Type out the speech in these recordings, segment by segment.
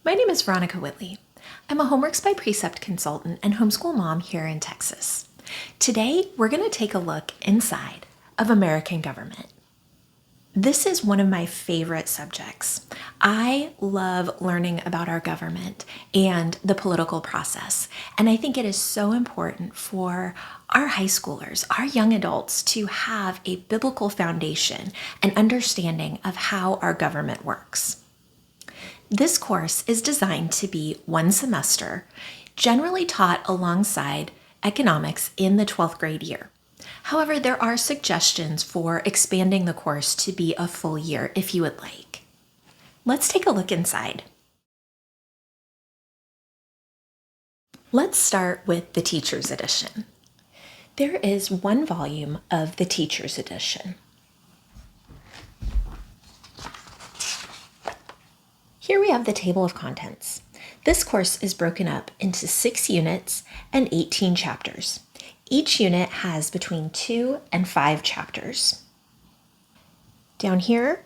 My name is Veronica Whitley. I'm a Homeworks by Precept consultant and homeschool mom here in Texas. Today, we're going to take a look inside of American government. This is one of my favorite subjects. I love learning about our government and the political process, and I think it is so important for our high schoolers, our young adults, to have a biblical foundation and understanding of how our government works. This course is designed to be one semester, generally taught alongside economics in the 12th grade year. However, there are suggestions for expanding the course to be a full year if you would like. Let's take a look inside. Let's start with the Teacher's Edition. There is one volume of the Teacher's Edition. Here we have the table of contents. This course is broken up into 6 units and 18 chapters. Each unit has between 2 and 5 chapters. Down here,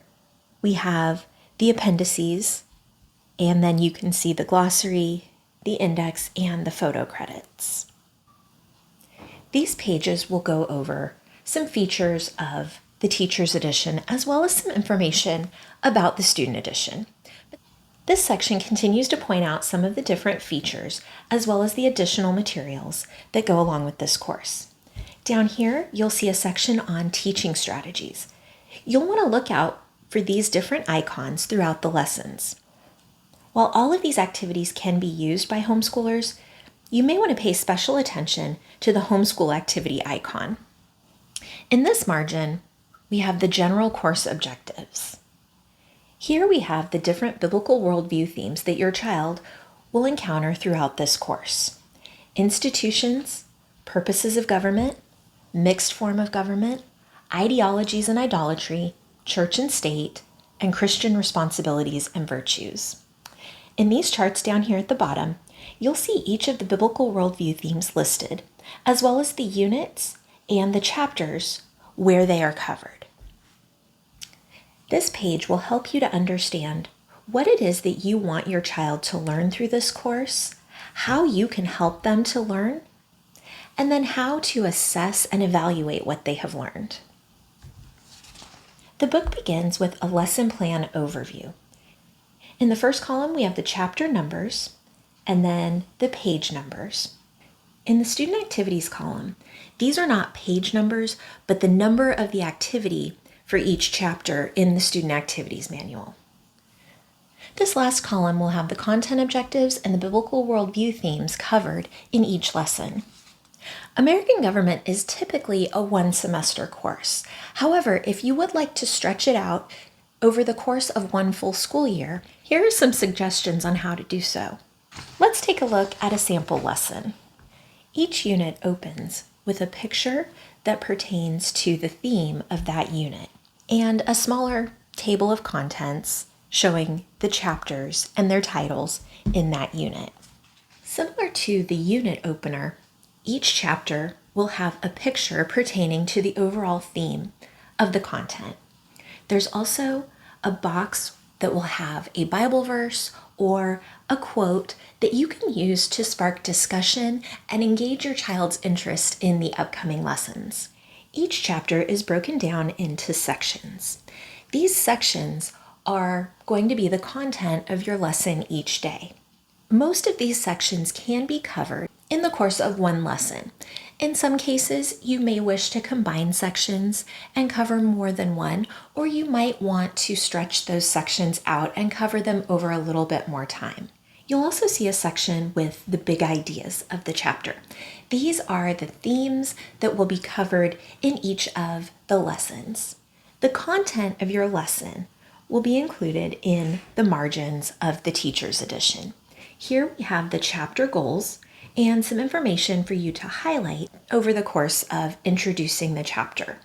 we have the appendices, and then you can see the glossary, the index, and the photo credits. These pages will go over some features of the Teacher's Edition, as well as some information about the Student Edition. This section continues to point out some of the different features as well as the additional materials that go along with this course. Down here, you'll see a section on teaching strategies. You'll want to look out for these different icons throughout the lessons. While all of these activities can be used by homeschoolers, you may want to pay special attention to the homeschool activity icon. In this margin, we have the general course objectives. Here we have the different biblical worldview themes that your child will encounter throughout this course. Institutions, purposes of government, mixed form of government, ideologies and idolatry, church and state, and Christian responsibilities and virtues. In these charts down here at the bottom, you'll see each of the biblical worldview themes listed, as well as the units and the chapters where they are covered. This page will help you to understand what it is that you want your child to learn through this course, how you can help them to learn, and then how to assess and evaluate what they have learned. The book begins with a lesson plan overview. In the first column, we have the chapter numbers and then the page numbers. In the student activities column, these are not page numbers, but the number of the activity for each chapter in the Student Activities Manual. This last column will have the content objectives and the biblical worldview themes covered in each lesson. American Government is typically a one-semester course. However, if you would like to stretch it out over the course of one full school year, here are some suggestions on how to do so. Let's take a look at a sample lesson. Each unit opens with a picture that pertains to the theme of that unit, and a smaller table of contents showing the chapters and their titles in that unit. Similar to the unit opener, each chapter will have a picture pertaining to the overall theme of the content. There's also a box that will have a Bible verse or a quote that you can use to spark discussion and engage your child's interest in the upcoming lessons. Each chapter is broken down into sections. These sections are going to be the content of your lesson each day. Most of these sections can be covered in the course of one lesson. In some cases, you may wish to combine sections and cover more than one, or you might want to stretch those sections out and cover them over a little bit more time. You'll also see a section with the big ideas of the chapter. These are the themes that will be covered in each of the lessons. The content of your lesson will be included in the margins of the Teacher's Edition. Here we have the chapter goals and some information for you to highlight over the course of introducing the chapter.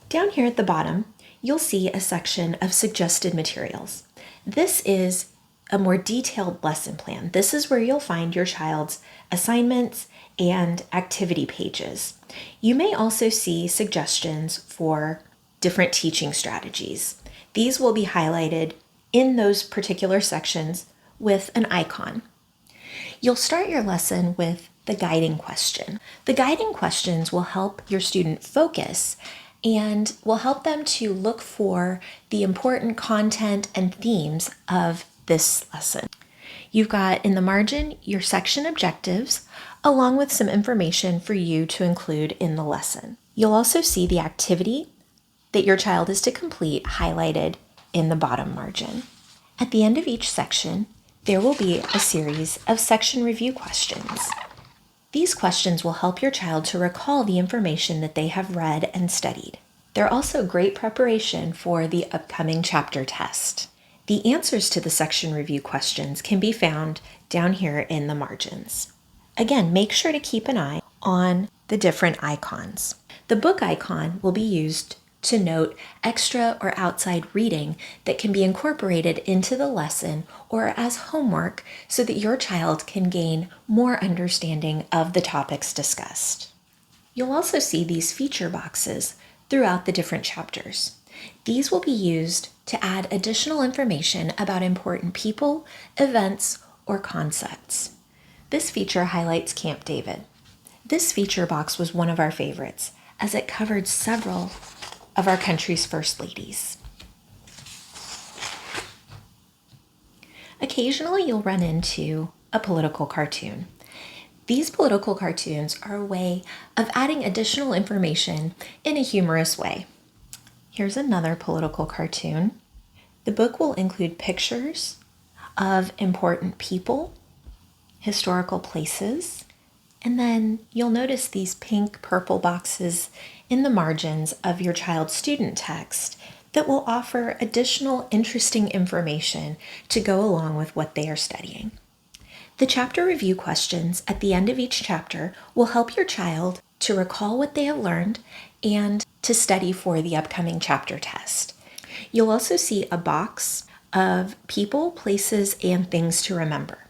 Down here at the bottom, you'll see a section of suggested materials. This is a more detailed lesson plan. This is where you'll find your child's assignments and activity pages. You may also see suggestions for different teaching strategies. These will be highlighted in those particular sections with an icon. You'll start your lesson with the guiding question. The guiding questions will help your student focus and will help them to look for the important content and themes of this lesson. You've got in the margin your section objectives, along with some information for you to include in the lesson. You'll also see the activity that your child is to complete highlighted in the bottom margin. At the end of each section, there will be a series of section review questions. These questions will help your child to recall the information that they have read and studied. They're also great preparation for the upcoming chapter test. The answers to the section review questions can be found down here in the margins. Again, make sure to keep an eye on the different icons. The book icon will be used to note extra or outside reading that can be incorporated into the lesson or as homework so that your child can gain more understanding of the topics discussed. You'll also see these feature boxes throughout the different chapters. These will be used to add additional information about important people, events, or concepts. This feature highlights Camp David. This feature box was one of our favorites as it covered several of our country's first ladies. Occasionally, you'll run into a political cartoon. These political cartoons are a way of adding additional information in a humorous way. Here's another political cartoon. The book will include pictures of important people, historical places, and then you'll notice these pink purple boxes in the margins of your child's student text that will offer additional interesting information to go along with what they are studying. The chapter review questions at the end of each chapter will help your child to recall what they have learned and to study for the upcoming chapter test. You'll also see a box of people, places, and things to remember.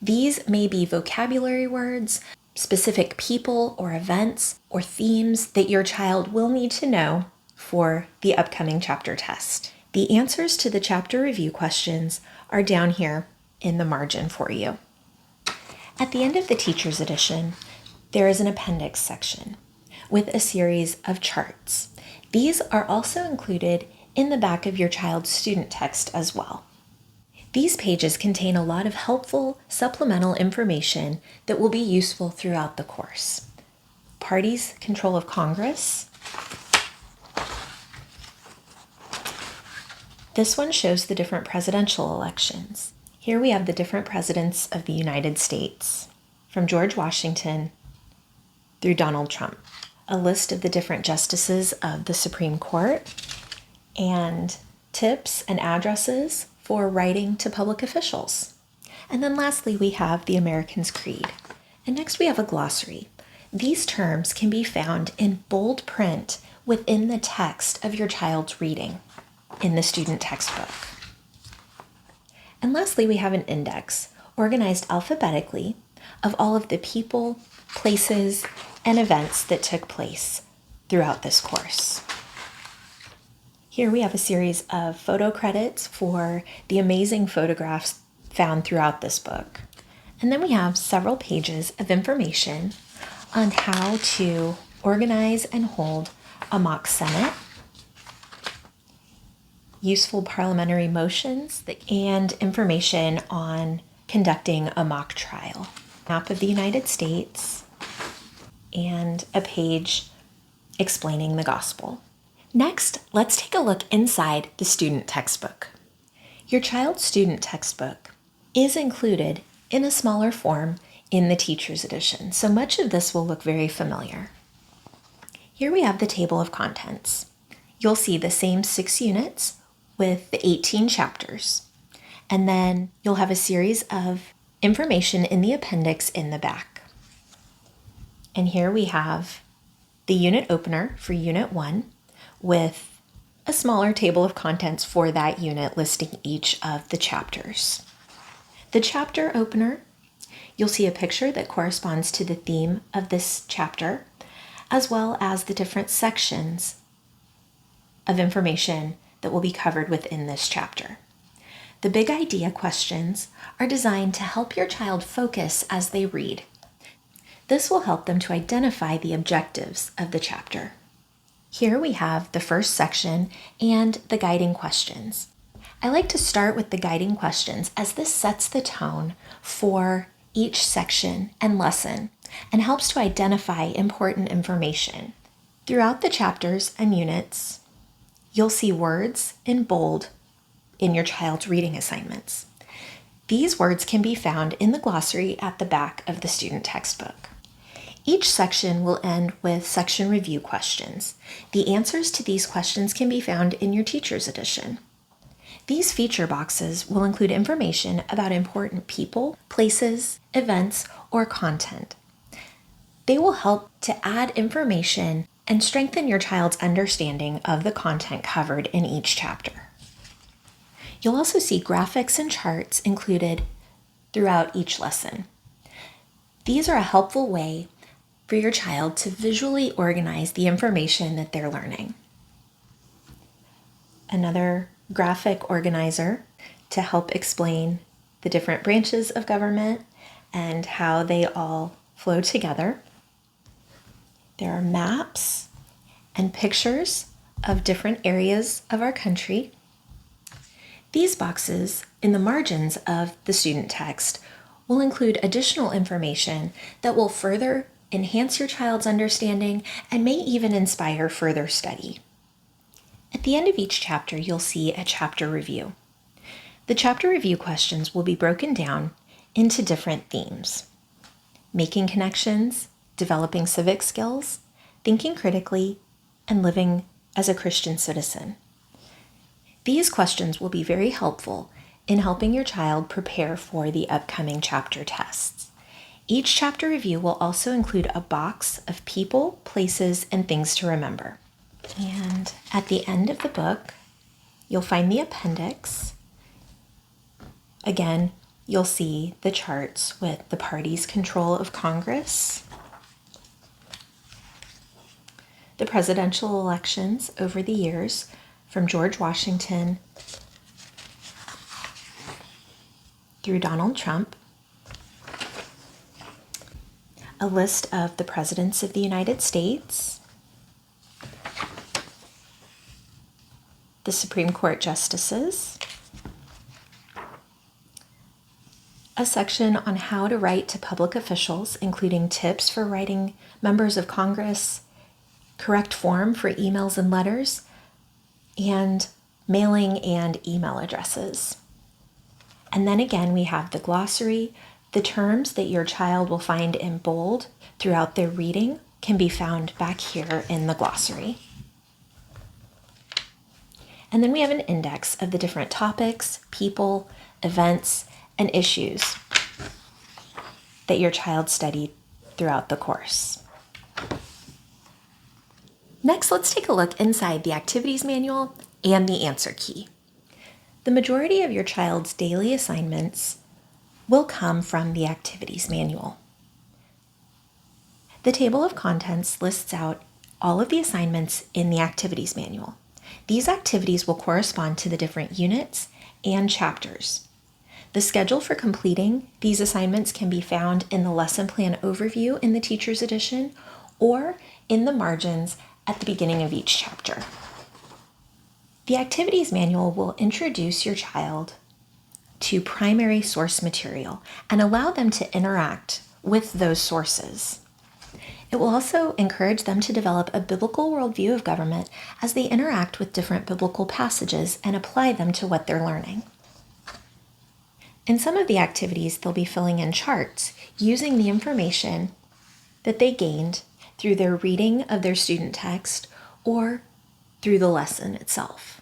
These may be vocabulary words, specific people or events or themes that your child will need to know for the upcoming chapter test. The answers to the chapter review questions are down here in the margin for you. At the end of the teacher's edition, there is an appendix section with a series of charts. These are also included in the back of your child's student text as well. These pages contain a lot of helpful supplemental information that will be useful throughout the course. Parties' control of Congress. This one shows the different presidential elections. Here we have the different presidents of the United States, from George Washington through Donald Trump. A list of the different justices of the Supreme Court, and tips and addresses for writing to public officials. And then lastly, we have the American's Creed. And next we have a glossary. These terms can be found in bold print within the text of your child's reading in the student textbook. And lastly, we have an index organized alphabetically of all of the people, places, and events that took place throughout this course. Here we have a series of photo credits for the amazing photographs found throughout this book. And then we have several pages of information on how to organize and hold a mock Senate, useful parliamentary motions, and information on conducting a mock trial. Map of the United States, and a page explaining the gospel. Next, let's take a look inside the student textbook. Your child's student textbook is included in a smaller form in the teacher's edition, so much of this will look very familiar. Here we have the table of contents. You'll see the same 6 units with the 18 chapters, and then you'll have a series of information in the appendix in the back. And here we have the unit opener for Unit 1 with a smaller table of contents for that unit listing each of the chapters. The chapter opener, you'll see a picture that corresponds to the theme of this chapter, as well as the different sections of information that will be covered within this chapter. The big idea questions are designed to help your child focus as they read. This will help them to identify the objectives of the chapter. Here we have the first section and the guiding questions. I like to start with the guiding questions as this sets the tone for each section and lesson and helps to identify important information. Throughout the chapters and units, you'll see words in bold in your child's reading assignments. These words can be found in the glossary at the back of the student textbook. Each section will end with section review questions. The answers to these questions can be found in your teacher's edition. These feature boxes will include information about important people, places, events, or content. They will help to add information and strengthen your child's understanding of the content covered in each chapter. You'll also see graphics and charts included throughout each lesson. These are a helpful way for your child to visually organize the information that they're learning. Another graphic organizer to help explain the different branches of government and how they all flow together. There are maps and pictures of different areas of our country. These boxes in the margins of the student text will include additional information that will further enhance your child's understanding and may even inspire further study. At the end of each chapter, you'll see a chapter review. The chapter review questions will be broken down into different themes: making connections, developing civic skills, thinking critically, and living as a Christian citizen. These questions will be very helpful in helping your child prepare for the upcoming chapter tests. Each chapter review will also include a box of people, places, and things to remember. And at the end of the book, you'll find the appendix. Again, you'll see the charts with the party's control of Congress, the presidential elections over the years from George Washington through Donald Trump, a list of the presidents of the United States, the Supreme Court justices, a section on how to write to public officials, including tips for writing members of Congress, correct form for emails and letters, and mailing and email addresses. And then again, we have the glossary. The terms that your child will find in bold throughout their reading can be found back here in the glossary. And then we have an index of the different topics, people, events, and issues that your child studied throughout the course. Next, let's take a look inside the activities manual and the answer key. The majority of your child's daily assignments will come from the activities manual. The table of contents lists out all of the assignments in the activities manual. These activities will correspond to the different units and chapters. The schedule for completing these assignments can be found in the lesson plan overview in the teacher's edition or in the margins at the beginning of each chapter. The activities manual will introduce your child to primary source material and allow them to interact with those sources. It will also encourage them to develop a biblical worldview of government as they interact with different biblical passages and apply them to what they're learning. In some of the activities, they'll be filling in charts using the information that they gained through their reading of their student text or through the lesson itself.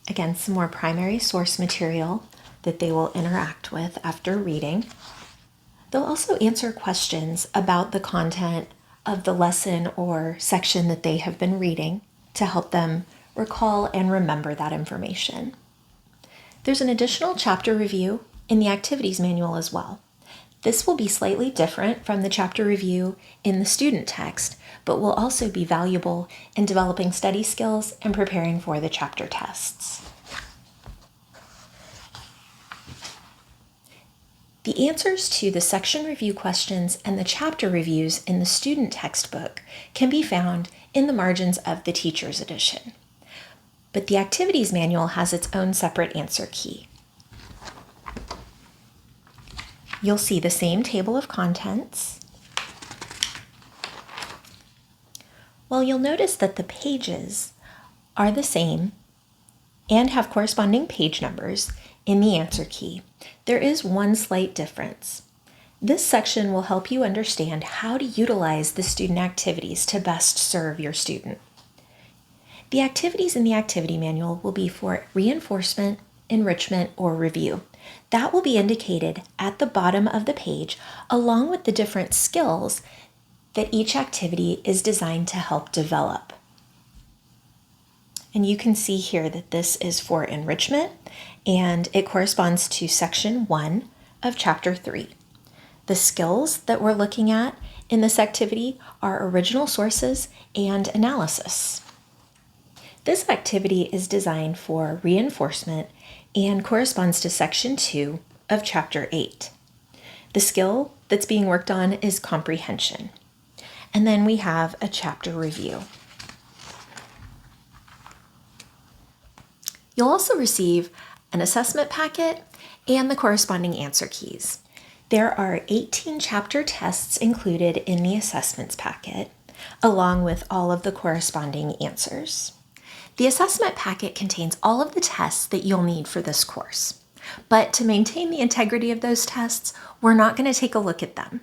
Again, some more primary source material that they will interact with after reading. They'll also answer questions about the content of the lesson or section that they have been reading to help them recall and remember that information. There's an additional chapter review in the activities manual as well. This will be slightly different from the chapter review in the student text, but will also be valuable in developing study skills and preparing for the chapter tests. The answers to the section review questions and the chapter reviews in the student textbook can be found in the margins of the teacher's edition. But the activities manual has its own separate answer key. You'll see the same table of contents. Well, you'll notice that the pages are the same and have corresponding page numbers in the answer key. There is one slight difference. This section will help you understand how to utilize the student activities to best serve your student. The activities in the activity manual will be for reinforcement, enrichment, or review. That will be indicated at the bottom of the page, along with the different skills that each activity is designed to help develop. And you can see here that this is for enrichment, and it corresponds to section 1 of chapter 3. The skills that we're looking at in this activity are original sources and analysis. This activity is designed for reinforcement and corresponds to section 2 of chapter 8. The skill that's being worked on is comprehension. And then we have a chapter review. You'll also receive an assessment packet and the corresponding answer keys. There are 18 chapter tests included in the assessments packet, along with all of the corresponding answers. The assessment packet contains all of the tests that you'll need for this course. But to maintain the integrity of those tests, we're not going to take a look at them.